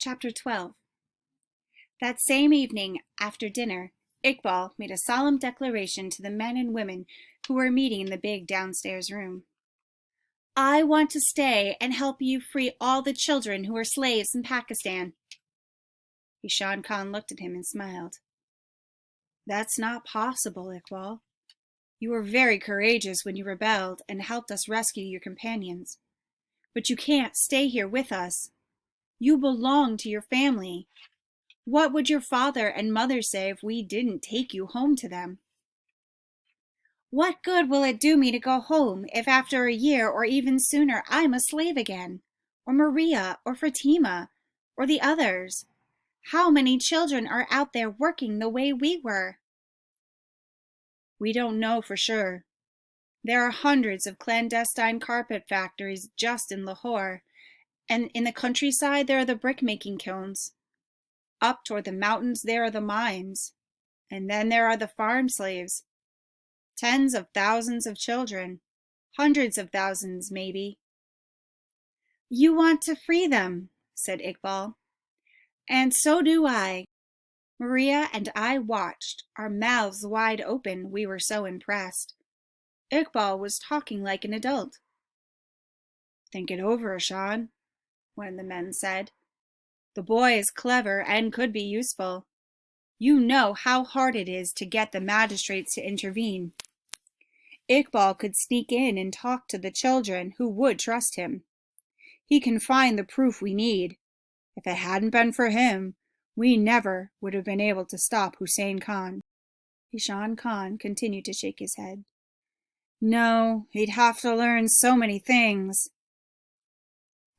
Chapter 12. That same evening, after dinner, Iqbal made a solemn declaration to the men and women who were meeting in the big downstairs room. I want to stay and help you free all the children who are slaves in Pakistan. Ishan Khan looked at him and smiled. That's not possible, Iqbal. You were very courageous when you rebelled and helped us rescue your companions. But you can't stay here with us. You belong to your family. What would your father and mother say if we didn't take you home to them? What good will it do me to go home if after a year or even sooner I'm a slave again? Or Maria or Fatima or the others? How many children are out there working the way we were? We don't know for sure. There are hundreds of clandestine carpet factories just in Lahore, and in the countryside there are the brick-making kilns. Up toward the mountains there are the mines, and then there are the farm slaves. Tens of thousands of children, hundreds of thousands maybe. You want to free them, said Iqbal. And so do I. Maria and I watched, our mouths wide open, we were so impressed. Iqbal was talking like an adult. Think it over, Ishan, one of the men said. The boy is clever and could be useful. You know how hard it is to get the magistrates to intervene. Iqbal could sneak in and talk to the children who would trust him. He can find the proof we need. If it hadn't been for him, we never would have been able to stop Hussein Khan. Ishan Khan continued to shake his head. No, he'd have to learn so many things.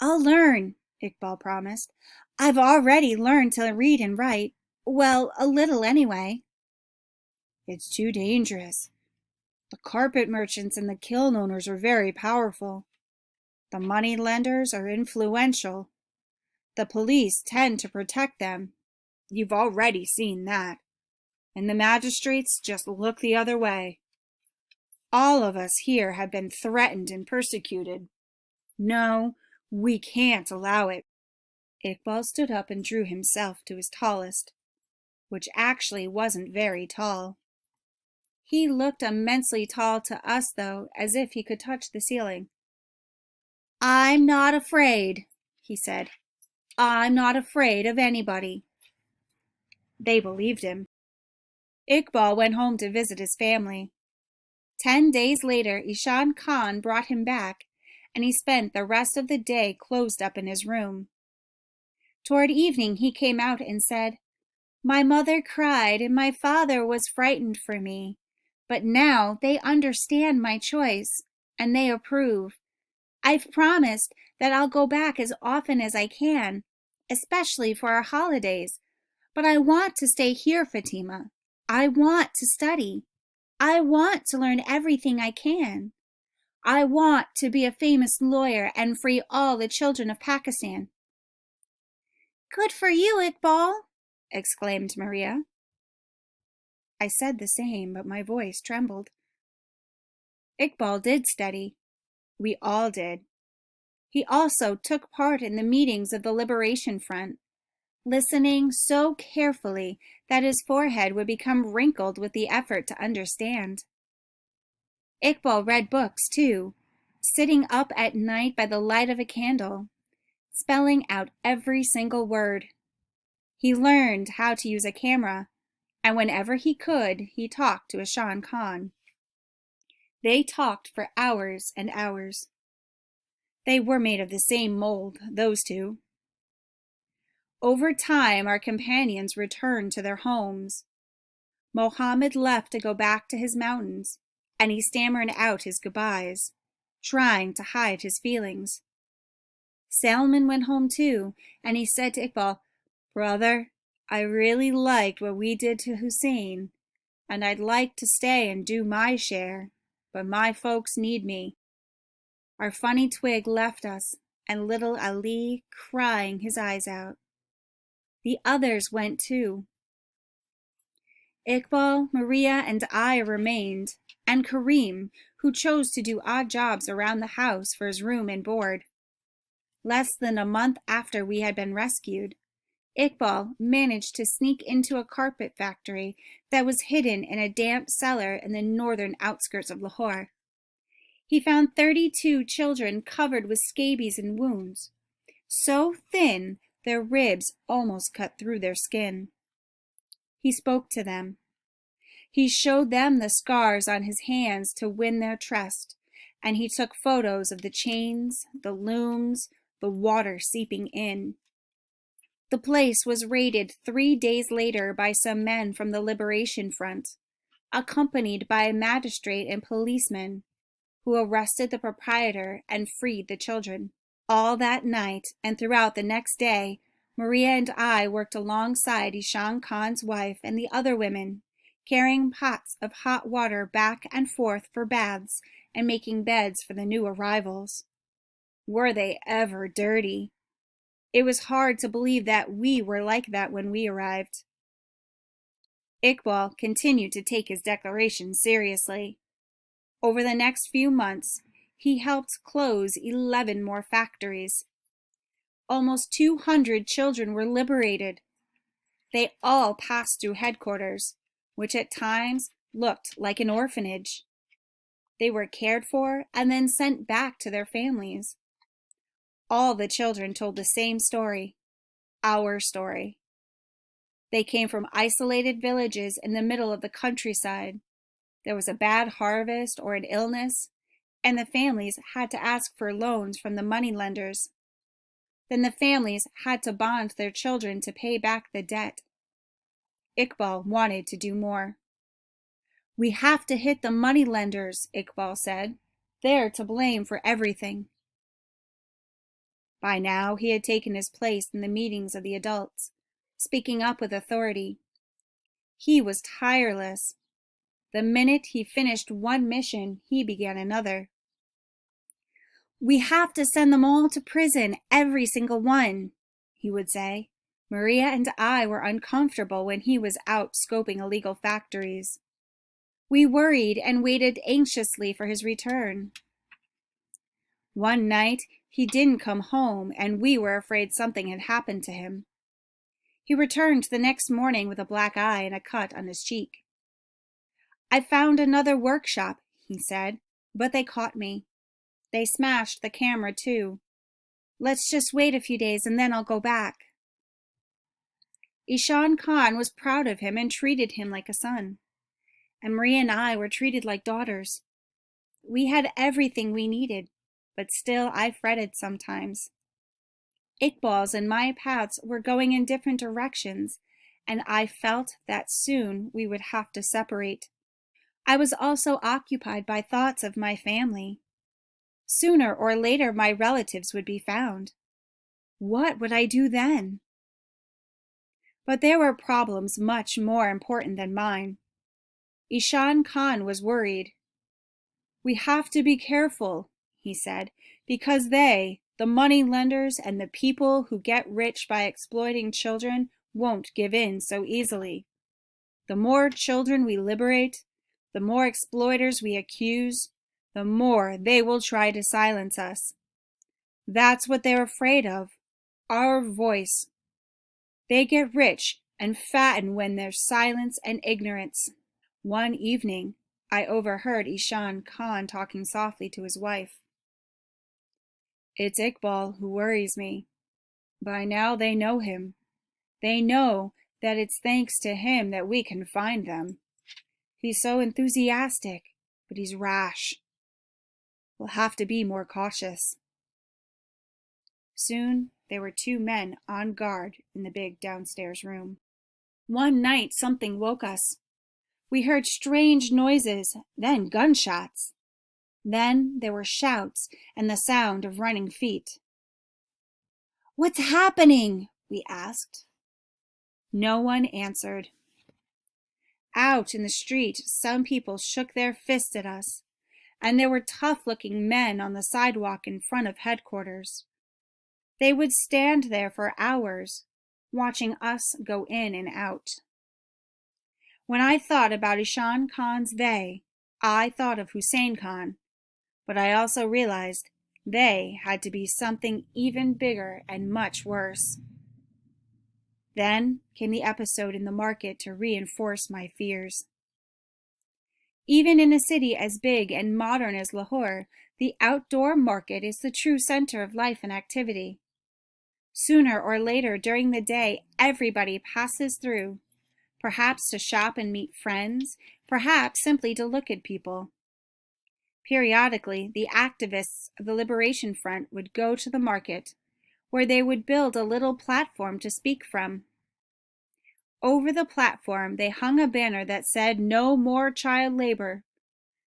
I'll learn, Iqbal promised. I've already learned to read and write. Well, a little anyway. It's too dangerous. The carpet merchants and the kiln owners are very powerful. The money lenders are influential. The police tend to protect them. You've already seen that. And the magistrates just look the other way. All of us here have been threatened and persecuted. No, we can't allow it. Iqbal stood up and drew himself to his tallest, which actually wasn't very tall. He looked immensely tall to us, though, as if he could touch the ceiling. I'm not afraid, he said. I'm not afraid of anybody. They believed him. Iqbal went home to visit his family. 10 days later, Ishan Khan brought him back, and he spent the rest of the day closed up in his room. Toward evening he came out and said, My mother cried and my father was frightened for me, but now they understand my choice, and they approve. I've promised that I'll go back as often as I can, especially for our holidays, but I want to stay here, Fatima. I want to study. I want to learn everything I can. I want to be a famous lawyer and free all the children of Pakistan. Good for you, Iqbal, exclaimed Maria. I said the same, but my voice trembled. Iqbal did study. We all did. He also took part in the meetings of the Liberation Front, listening so carefully that his forehead would become wrinkled with the effort to understand. Iqbal read books, too, sitting up at night by the light of a candle, spelling out every single word. He learned how to use a camera, and whenever he could, he talked to Ishan Khan. They talked for hours and hours. They were made of the same mold, those two. Over time, our companions returned to their homes. Mohammed left to go back to his mountains, and he stammered out his goodbyes, trying to hide his feelings. Salman went home too, and he said to Iqbal, Brother, I really liked what we did to Hussein, and I'd like to stay and do my share, but my folks need me. Our funny twig left us, and little Ali crying his eyes out. The others went too. Iqbal, Maria, and I remained, and Karim, who chose to do odd jobs around the house for his room and board. Less than a month after we had been rescued, Iqbal managed to sneak into a carpet factory that was hidden in a damp cellar in the northern outskirts of Lahore. He found 32 children covered with scabies and wounds, so thin their ribs almost cut through their skin. He spoke to them. He showed them the scars on his hands to win their trust, and he took photos of the chains, the looms, the water seeping in. The place was raided 3 days later by some men from the Liberation Front, accompanied by a magistrate and policeman, who arrested the proprietor and freed the children. All that night and throughout the next day, Maria and I worked alongside Ishan Khan's wife and the other women, carrying pots of hot water back and forth for baths and making beds for the new arrivals. Were they ever dirty? It was hard to believe that we were like that when we arrived. Iqbal continued to take his declaration seriously. Over the next few months, he helped close 11 more factories. Almost 200 children were liberated. They all passed through headquarters, which at times looked like an orphanage. They were cared for and then sent back to their families. All the children told the same story, our story. They came from isolated villages in the middle of the countryside. There was a bad harvest or an illness, and the families had to ask for loans from the moneylenders. Then the families had to bond their children to pay back the debt. Iqbal wanted to do more. "We have to hit the moneylenders," Iqbal said. "They're to blame for everything." By now he had taken his place in the meetings of the adults, speaking up with authority. He was tireless. The minute he finished one mission, he began another. "We have to send them all to prison, every single one," he would say. Maria and I were uncomfortable when he was out scoping illegal factories. We worried and waited anxiously for his return. One night, he didn't come home, and we were afraid something had happened to him. He returned the next morning with a black eye and a cut on his cheek. "I found another workshop," he said, "but they caught me. They smashed the camera too. Let's just wait a few days and then I'll go back." Ishan Khan was proud of him and treated him like a son. And Maria and I were treated like daughters. We had everything we needed, but still I fretted sometimes. Iqbal's and my paths were going in different directions, and I felt that soon we would have to separate. I was also occupied by thoughts of my family. Sooner or later my relatives would be found. What would I do then? But there were problems much more important than mine. Ishan Khan was worried. "We have to be careful," he said, "because they, the money lenders and the people who get rich by exploiting children, won't give in so easily. The more children we liberate, the more exploiters we accuse, the more they will try to silence us. That's what they're afraid of, our voice. They get rich and fatten when there's silence and ignorance." One evening, I overheard Ishan Khan talking softly to his wife. "It's Iqbal who worries me. By now they know him. They know that it's thanks to him that we can find them. He's so enthusiastic, but he's rash. We'll have to be more cautious." Soon there were 2 men on guard in the big downstairs room. One night something woke us. We heard strange noises, then gunshots. Then there were shouts and the sound of running feet. "What's happening?" we asked. No one answered. Out in the street, some people shook their fists at us, and there were tough-looking men on the sidewalk in front of headquarters. They would stand there for hours, watching us go in and out. When I thought about Ishan Khan's they, I thought of Hussein Khan, but I also realized they had to be something even bigger and much worse. Then came the episode in the market to reinforce my fears. Even in a city as big and modern as Lahore, the outdoor market is the true center of life and activity. Sooner or later during the day, everybody passes through, perhaps to shop and meet friends, perhaps simply to look at people. Periodically, the activists of the Liberation Front would go to the market, where they would build a little platform to speak from. Over the platform, they hung a banner that said, "No more child labor,"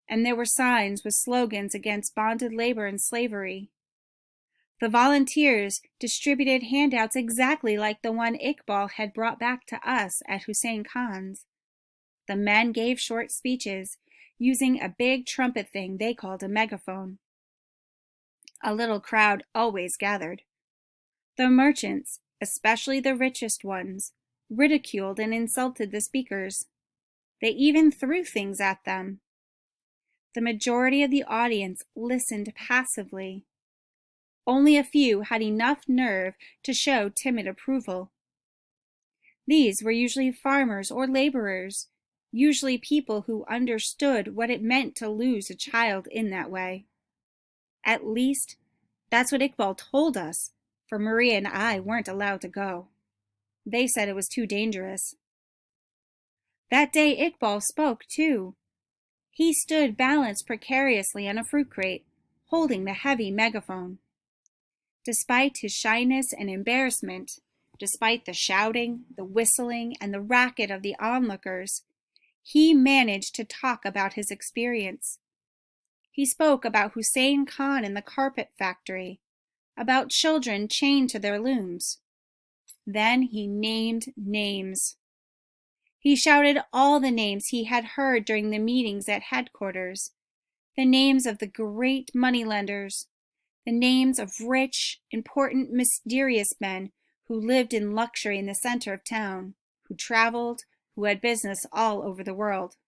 and there were signs with slogans against bonded labor and slavery. The volunteers distributed handouts exactly like the one Iqbal had brought back to us at Hussein Khan's. The men gave short speeches, using a big trumpet thing they called a megaphone. A little crowd always gathered. The merchants, especially the richest ones, ridiculed and insulted the speakers. They even threw things at them. The majority of the audience listened passively. Only a few had enough nerve to show timid approval. These were usually farmers or laborers, usually people who understood what it meant to lose a child in that way. At least, that's what Iqbal told us, for Maria and I weren't allowed to go. They said it was too dangerous. That day Iqbal spoke, too. He stood balanced precariously on a fruit crate, holding the heavy megaphone. Despite his shyness and embarrassment, despite the shouting, the whistling, and the racket of the onlookers, he managed to talk about his experience. He spoke about Hussein Khan and the carpet factory, about children chained to their looms. Then he named names. He shouted all the names he had heard during the meetings at headquarters, the names of the great moneylenders, the names of rich, important, mysterious men who lived in luxury in the center of town, who traveled, who had business all over the world.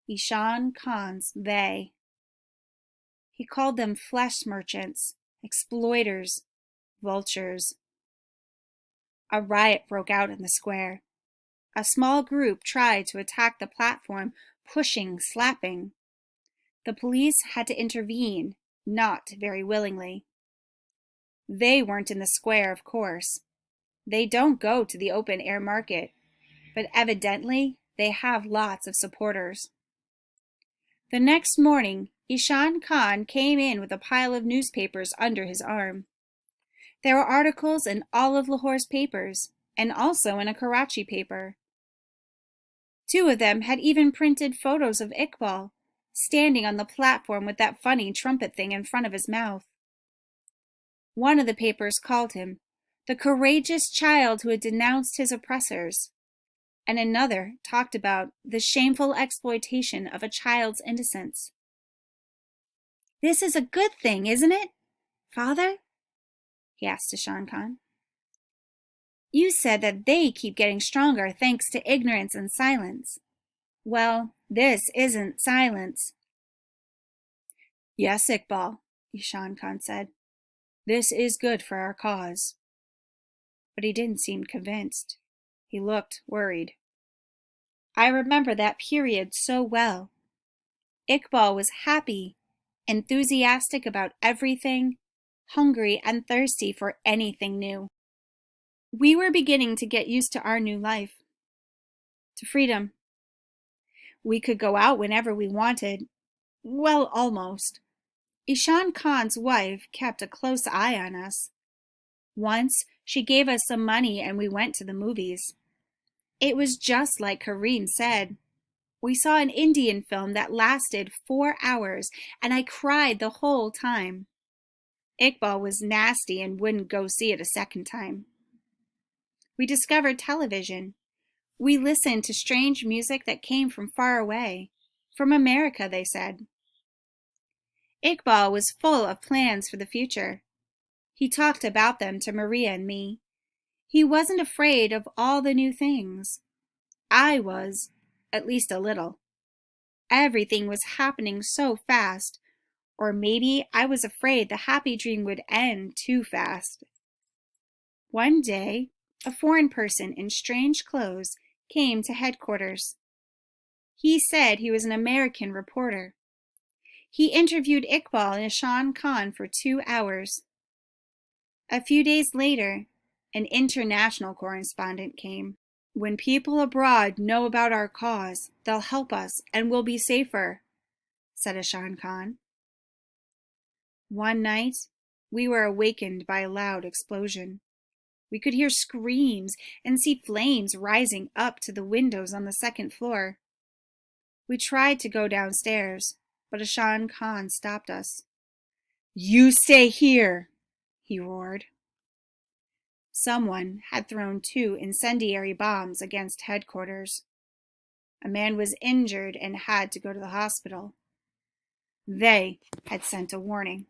Ishan Khan's they. He called them flesh merchants, exploiters, vultures. A riot broke out in the square. A small group tried to attack the platform, pushing, slapping. The police had to intervene, not very willingly. They weren't in the square, of course. They don't go to the open-air market, but evidently they have lots of supporters. The next morning, Ishan Khan came in with a pile of newspapers under his arm. There were articles in all of Lahore's papers, and also in a Karachi paper. Two of them had even printed photos of Iqbal, standing on the platform with that funny trumpet thing in front of his mouth. One of the papers called him the courageous child who had denounced his oppressors, and another talked about the shameful exploitation of a child's innocence. "This is a good thing, isn't it, Father?" he asked Ishan Khan. "You said that they keep getting stronger thanks to ignorance and silence. Well, this isn't silence." "Yes, Iqbal," Ishan Khan said. "This is good for our cause." But he didn't seem convinced. He looked worried. I remember that period so well. Iqbal was happy, enthusiastic about everything, hungry and thirsty for anything new. We were beginning to get used to our new life, to freedom. We could go out whenever we wanted. Well, almost. Ishan Khan's wife kept a close eye on us. Once, she gave us some money and we went to the movies. It was just like Kareem said. We saw an Indian film that lasted 4 hours, and I cried the whole time. Iqbal was nasty and wouldn't go see it a second time. We discovered television. We listened to strange music that came from far away. From America, they said. Iqbal was full of plans for the future. He talked about them to Maria and me. He wasn't afraid of all the new things. I was, at least a little. Everything was happening so fast, or maybe I was afraid the happy dream would end too fast. One day, A foreign person in strange clothes came to headquarters. He said he was an American reporter. He interviewed Iqbal and Ishan Khan for 2 hours. A few days later, an international correspondent came. When people abroad know about our cause, they'll help us and we'll be safer, said Ishan Khan. One night, we were awakened by a loud explosion. We could hear screams and see flames rising up to the windows on the second floor. We tried to go downstairs, but Ishan Khan stopped us. "You stay here," he roared. Someone had thrown 2 incendiary bombs against headquarters. A man was injured and had to go to the hospital. They had sent a warning.